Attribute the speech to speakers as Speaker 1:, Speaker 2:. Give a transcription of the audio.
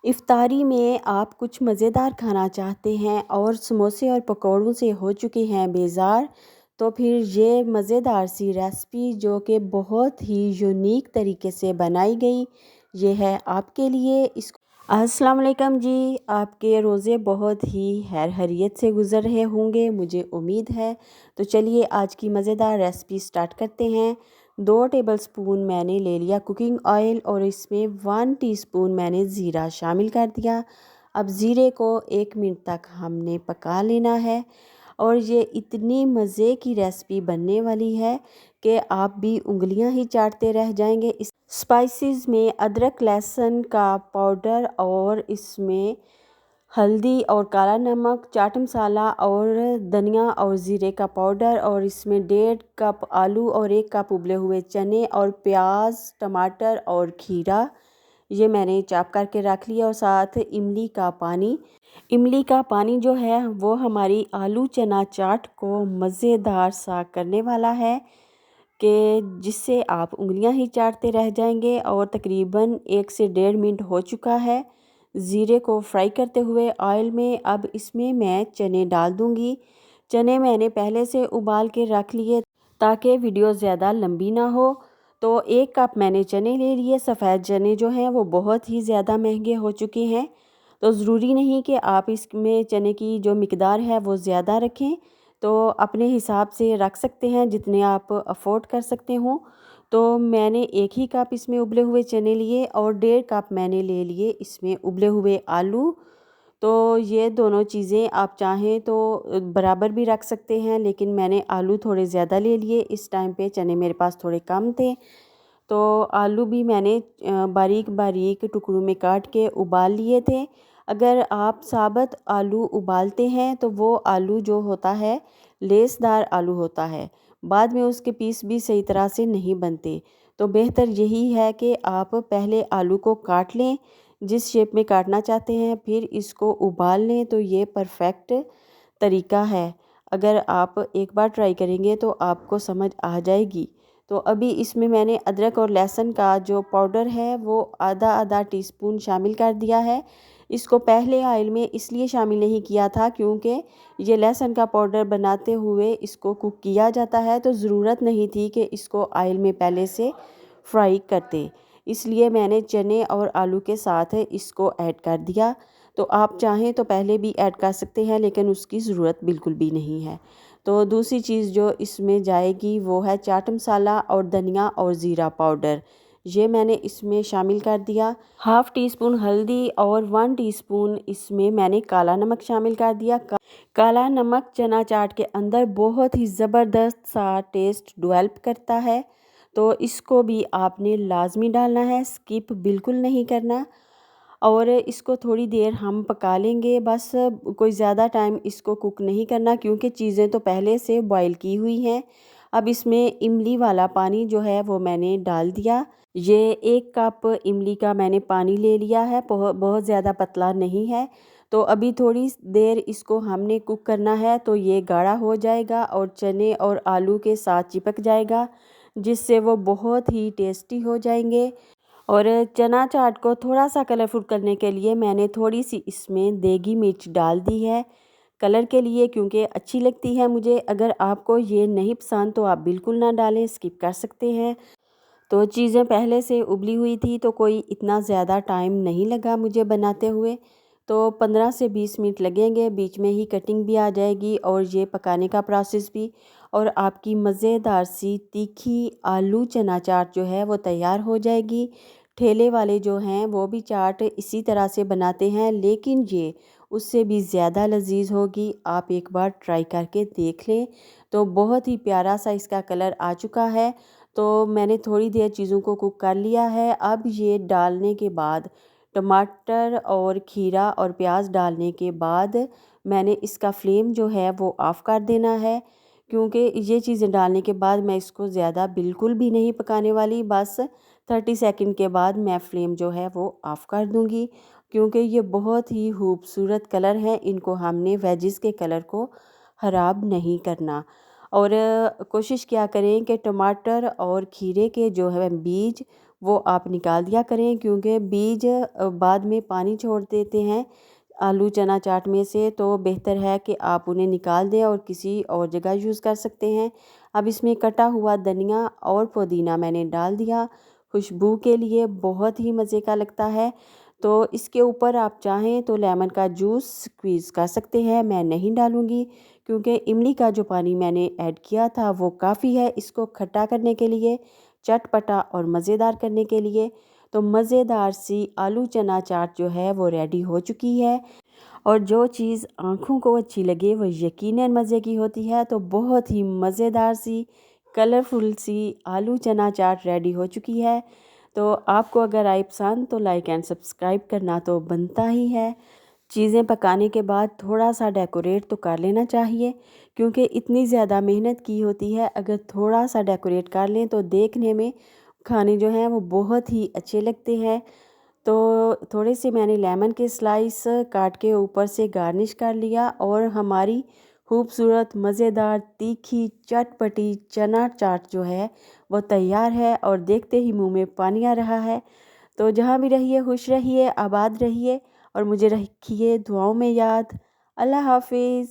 Speaker 1: इफ्तारी में आप कुछ मज़ेदार खाना चाहते हैं और समोसे और पकौड़ों से हो चुके हैं बेज़ार, तो फिर ये मज़ेदार सी रेसिपी जो कि बहुत ही यूनिक तरीके से बनाई गई, ये है आपके लिए। इसको अस्सलाम वालेकुम जी, आपके रोज़े बहुत ही खैरियत से गुज़र रहे होंगे, मुझे उम्मीद है। तो चलिए आज की मज़ेदार रेसिपी स्टार्ट करते हैं। 2 टेबलस्पून मैंने ले लिया कुकिंग ऑयल और इसमें 1 टीस्पून मैंने ज़ीरा शामिल कर दिया। अब ज़ीरे को 1 मिनट तक हमने पका लेना है और ये इतनी मज़े की रेसिपी बनने वाली है कि आप भी उंगलियां ही चाटते रह जाएंगे। इस स्पाइसेस में अदरक लहसुन का पाउडर और इसमें हल्दी और काला नमक, चाट मसाला और धनिया और ज़ीरे का पाउडर और इसमें 1.5 कप आलू और 1 कप उबले हुए चने और प्याज, टमाटर और खीरा ये मैंने चॉप करके रख लिया और साथ इमली का पानी। इमली का पानी जो है वो हमारी आलू चना चाट को मज़ेदार सा करने वाला है कि जिससे आप उंगलियां ही चाटते रह जाएंगे। और तकरीबन 1 से 1.5 मिनट हो चुका है ज़ीरे को फ्राई करते हुए ऑयल में। अब इसमें मैं चने डाल दूंगी। चने मैंने पहले से उबाल के रख लिए ताकि वीडियो ज़्यादा लंबी ना हो। तो 1 कप मैंने चने ले लिए। सफ़ेद चने जो हैं वो बहुत ही ज़्यादा महंगे हो चुके हैं, तो ज़रूरी नहीं कि आप इसमें चने की जो मिकदार है वो ज़्यादा रखें, तो अपने हिसाब से रख सकते हैं जितने आप अफोर्ड कर सकते हो। तो मैंने 1 ही कप इसमें उबले हुए चने लिए और 1.5 कप मैंने ले लिए इसमें उबले हुए आलू। तो ये दोनों चीज़ें आप चाहें तो बराबर भी रख सकते हैं, लेकिन मैंने आलू थोड़े ज़्यादा ले लिए इस टाइम पे, चने मेरे पास थोड़े कम थे। तो आलू भी मैंने बारीक बारीक टुकड़ों में काट के उबाल लिए थे। अगर आप साबुत आलू उबालते हैं तो वो आलू जो होता है लेसदार आलू होता है, बाद में उसके पीस भी सही तरह से नहीं बनते। तो बेहतर यही है कि आप पहले आलू को काट लें जिस शेप में काटना चाहते हैं, फिर इसको उबाल लें, तो ये परफेक्ट तरीका है। अगर आप एक बार ट्राई करेंगे तो आपको समझ आ जाएगी। तो अभी इसमें मैंने अदरक और लहसुन का जो पाउडर है वो आधा टीस्पून शामिल कर दिया है। इसको पहले ऑयल में इसलिए शामिल नहीं किया था क्योंकि ये लहसुन का पाउडर बनाते हुए इसको कुक किया जाता है, तो ज़रूरत नहीं थी कि इसको ऑयल में पहले से फ्राई करते, इसलिए मैंने चने और आलू के साथ इसको ऐड कर दिया। तो आप चाहें तो पहले भी ऐड कर सकते हैं, लेकिन उसकी ज़रूरत बिल्कुल भी नहीं है। तो दूसरी चीज़ जो इसमें जाएगी वो है चाट मसाला और धनिया और ज़ीरा पाउडर, ये मैंने इसमें शामिल कर दिया। हाफ़ टी स्पून हल्दी और 1 टीस्पून इसमें मैंने काला नमक शामिल कर दिया। काला नमक चना चाट के अंदर बहुत ही ज़बरदस्त सा टेस्ट डेवलप करता है, तो इसको भी आपने लाजमी डालना है, स्किप बिल्कुल नहीं करना। और इसको थोड़ी देर हम पका लेंगे, बस कोई ज़्यादा टाइम इसको कुक नहीं करना क्योंकि चीज़ें तो पहले से बॉईल की हुई हैं। अब इसमें इमली वाला पानी जो है वो मैंने डाल दिया। ये 1 कप इमली का मैंने पानी ले लिया है, बहुत ज़्यादा पतला नहीं है। तो अभी थोड़ी देर इसको हमने कुक करना है, तो ये गाढ़ा हो जाएगा और चने और आलू के साथ चिपक जाएगा, जिससे वो बहुत ही टेस्टी हो जाएंगे। और चना चाट को थोड़ा सा कलरफुल करने के लिए मैंने थोड़ी सी इसमें देगी मिर्च डाल दी है कलर के लिए, क्योंकि अच्छी लगती है मुझे। अगर आपको ये नहीं पसंद तो आप बिल्कुल ना डालें, स्किप कर सकते हैं। तो चीज़ें पहले से उबली हुई थी, तो कोई इतना ज़्यादा टाइम नहीं लगा मुझे बनाते हुए, तो 15 से 20 मिनट लगेंगे, बीच में ही कटिंग भी आ जाएगी और ये पकाने का प्रोसेस भी। और आपकी मज़ेदार सी तीखी आलू चना चाट जो है वो तैयार हो जाएगी। ठेले वाले जो हैं वो भी चाट इसी तरह से बनाते हैं, लेकिन ये उससे भी ज़्यादा लजीज होगी। आप एक बार ट्राई करके देख लें। तो बहुत ही प्यारा सा इसका कलर आ चुका है। तो मैंने थोड़ी देर चीज़ों को कुक कर लिया है। अब ये डालने के बाद टमाटर और खीरा और प्याज डालने के बाद मैंने इसका फ्लेम जो है वो ऑफ़ कर देना है, क्योंकि ये चीज़ें डालने के बाद मैं इसको ज़्यादा बिल्कुल भी नहीं पकाने वाली। बस 30 सेकंड के बाद मैं फ्लेम जो है वो ऑफ़ कर दूँगी, क्योंकि ये बहुत ही खूबसूरत कलर हैं, इनको हमने वेजिस के कलर को ख़राब नहीं करना। और कोशिश क्या करें कि टमाटर और खीरे के जो है बीज वो आप निकाल दिया करें, क्योंकि बीज बाद में पानी छोड़ देते हैं आलू चना चाट में से, तो बेहतर है कि आप उन्हें निकाल दें और किसी और जगह यूज़ कर सकते हैं। अब इसमें कटा हुआ धनिया और पुदीना मैंने डाल दिया, खुशबू के लिए बहुत ही मज़े का लगता है। तो इसके ऊपर आप चाहें तो लेमन का जूस स्क्वीज़ कर सकते हैं, मैं नहीं डालूँगी क्योंकि इमली का जो पानी मैंने ऐड किया था वो काफ़ी है इसको खट्टा करने के लिए, चटपटा और मज़ेदार करने के लिए। तो मज़ेदार सी आलू चना चाट जो है वो रेडी हो चुकी है। और जो चीज़ आँखों को अच्छी लगे वो यकीनन मज़े की होती है। तो बहुत ही मज़ेदार सी कलरफुल सी आलू चना चाट रेडी हो चुकी है। तो आपको अगर आई पसंद तो लाइक एंड सब्सक्राइब करना तो बनता ही है। चीज़ें पकाने के बाद थोड़ा सा डेकोरेट तो कर लेना चाहिए, क्योंकि इतनी ज़्यादा मेहनत की होती है, अगर थोड़ा सा डेकोरेट कर लें तो देखने में खाने जो हैं वो बहुत ही अच्छे लगते हैं। तो थोड़े से मैंने लेमन के स्लाइस काट के ऊपर से गार्निश कर लिया और हमारी खूबसूरत मज़ेदार तीखी चटपटी चना चाट जो है वो तैयार है और देखते ही मुंह में पानी आ रहा है। तो जहाँ भी रहिए खुश रहिए, आबाद रहिए और मुझे रखिए दुआओं में याद। अल्लाह हाफिज़।